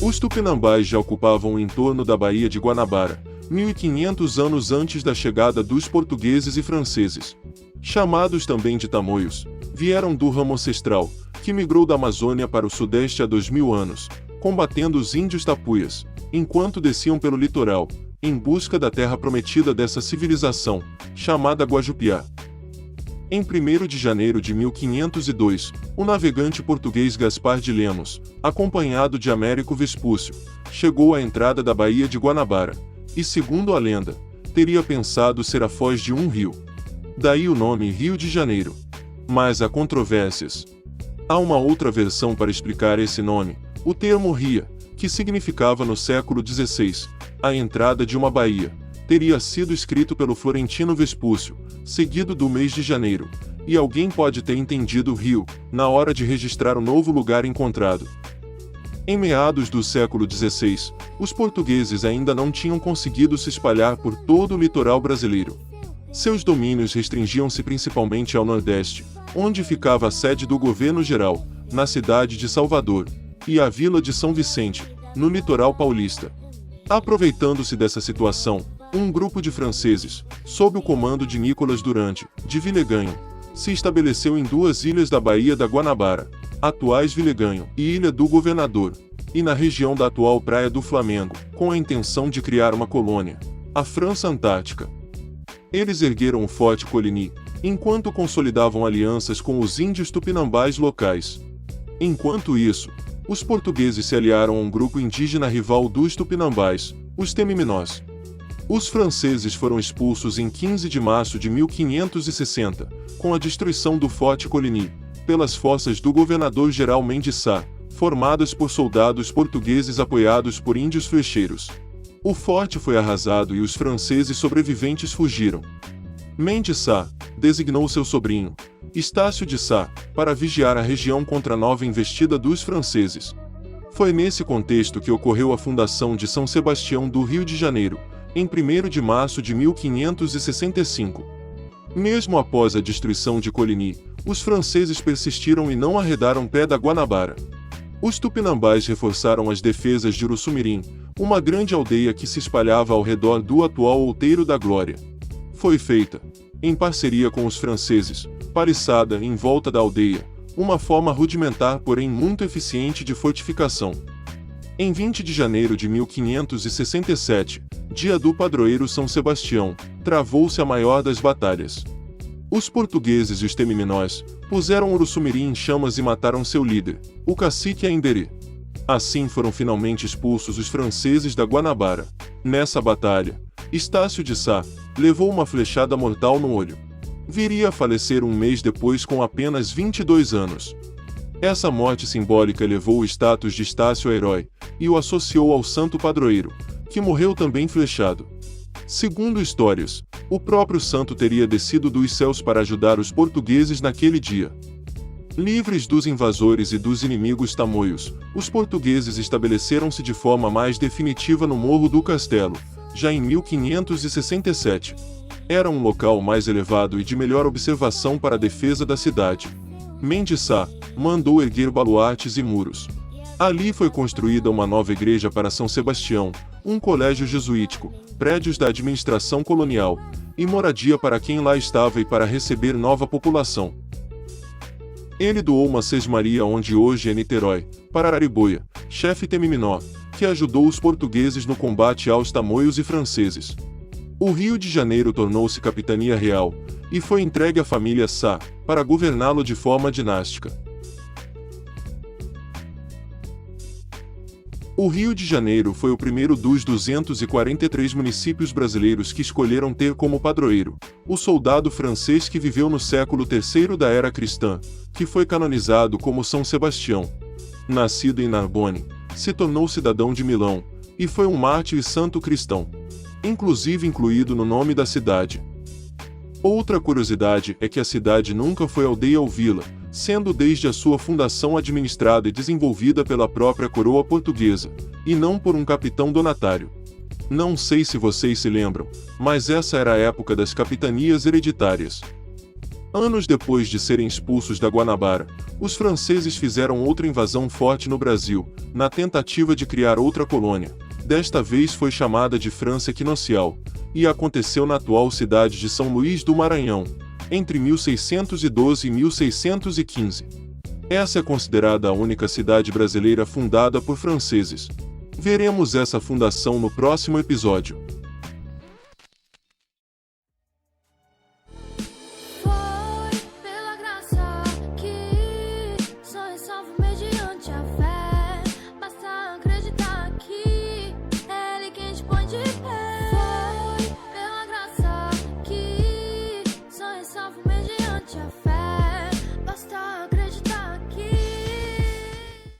Os tupinambás já ocupavam o entorno da Baía de Guanabara, 1500 anos antes da chegada dos portugueses e franceses. Chamados também de tamoios, vieram do ramo ancestral, que migrou da Amazônia para o sudeste há 2000 anos, combatendo os índios tapuias, enquanto desciam pelo litoral, em busca da terra prometida dessa civilização, chamada Guajupiá. Em 1º de janeiro de 1502, o navegante português Gaspar de Lemos, acompanhado de Américo Vespúcio, chegou à entrada da Baía de Guanabara, e segundo a lenda, teria pensado ser a foz de um rio. Daí o nome Rio de Janeiro. Mas há controvérsias. Há uma outra versão para explicar esse nome, o termo ria, que significava no século XVI, a entrada de uma baía, teria sido escrito pelo florentino Vespúcio, seguido do mês de janeiro, e alguém pode ter entendido rio, na hora de registrar o novo lugar encontrado. Em meados do século XVI, os portugueses ainda não tinham conseguido se espalhar por todo o litoral brasileiro. Seus domínios restringiam-se principalmente ao Nordeste, onde ficava a sede do governo geral, na cidade de Salvador, e a vila de São Vicente, no litoral paulista. Aproveitando-se dessa situação, um grupo de franceses, sob o comando de Nicolas Durante, de Villeganho, se estabeleceu em duas ilhas da Baía da Guanabara, atuais Villeganho e Ilha do Governador, e na região da atual Praia do Flamengo, com a intenção de criar uma colônia, a França Antártica. Eles ergueram o Forte Coligny, enquanto consolidavam alianças com os índios tupinambás locais. Enquanto isso, os portugueses se aliaram a um grupo indígena rival dos tupinambás, os Temiminós. Os franceses foram expulsos em 15 de março de 1560, com a destruição do Forte Coligny, pelas forças do governador-geral Mendes Sá, formadas por soldados portugueses apoiados por índios flecheiros. O forte foi arrasado e os franceses sobreviventes fugiram. Mendes Sá designou seu sobrinho, Estácio de Sá, para vigiar a região contra a nova investida dos franceses. Foi nesse contexto que ocorreu a fundação de São Sebastião do Rio de Janeiro, em 1º de março de 1565. Mesmo após a destruição de Coligny, os franceses persistiram e não arredaram pé da Guanabara. Os tupinambás reforçaram as defesas de Uruçumirim, uma grande aldeia que se espalhava ao redor do atual Outeiro da Glória. Foi feita, em parceria com os franceses, paliçada em volta da aldeia, uma forma rudimentar porém muito eficiente de fortificação. Em 20 de janeiro de 1567, dia do padroeiro São Sebastião, travou-se a maior das batalhas. Os portugueses e os Temiminós puseram Uruçumirim em chamas e mataram seu líder, o cacique Ainderê. Assim foram finalmente expulsos os franceses da Guanabara. Nessa batalha, Estácio de Sá levou uma flechada mortal no olho. Viria a falecer um mês depois com apenas 22 anos. Essa morte simbólica elevou o status de Estácio a herói, e o associou ao santo padroeiro, que morreu também flechado. Segundo histórias, o próprio santo teria descido dos céus para ajudar os portugueses naquele dia. Livres dos invasores e dos inimigos tamoios, os portugueses estabeleceram-se de forma mais definitiva no Morro do Castelo, já em 1567. Era um local mais elevado e de melhor observação para a defesa da cidade. Mendes Sá mandou erguer baluartes e muros. Ali foi construída uma nova igreja para São Sebastião, um colégio jesuítico, prédios da administração colonial, e moradia para quem lá estava e para receber nova população. Ele doou uma sesmaria onde hoje é Niterói, para Arariboia, chefe Temiminó, que ajudou os portugueses no combate aos tamoios e franceses. O Rio de Janeiro tornou-se capitania real, e foi entregue à família Sá, para governá-lo de forma dinástica. O Rio de Janeiro foi o primeiro dos 243 municípios brasileiros que escolheram ter como padroeiro o soldado francês que viveu no século III da era cristã, que foi canonizado como São Sebastião. Nascido em Narbonne, se tornou cidadão de Milão, e foi um mártir e santo cristão, inclusive incluído no nome da cidade. Outra curiosidade é que a cidade nunca foi aldeia ou vila, sendo desde a sua fundação administrada e desenvolvida pela própria coroa portuguesa, e não por um capitão donatário. Não sei se vocês se lembram, mas essa era a época das capitanias hereditárias. Anos depois de serem expulsos da Guanabara, os franceses fizeram outra invasão forte no Brasil, na tentativa de criar outra colônia. Desta vez foi chamada de França Equinocial, e aconteceu na atual cidade de São Luís do Maranhão, entre 1612 e 1615. Essa é considerada a única cidade brasileira fundada por franceses. Veremos essa fundação no próximo episódio.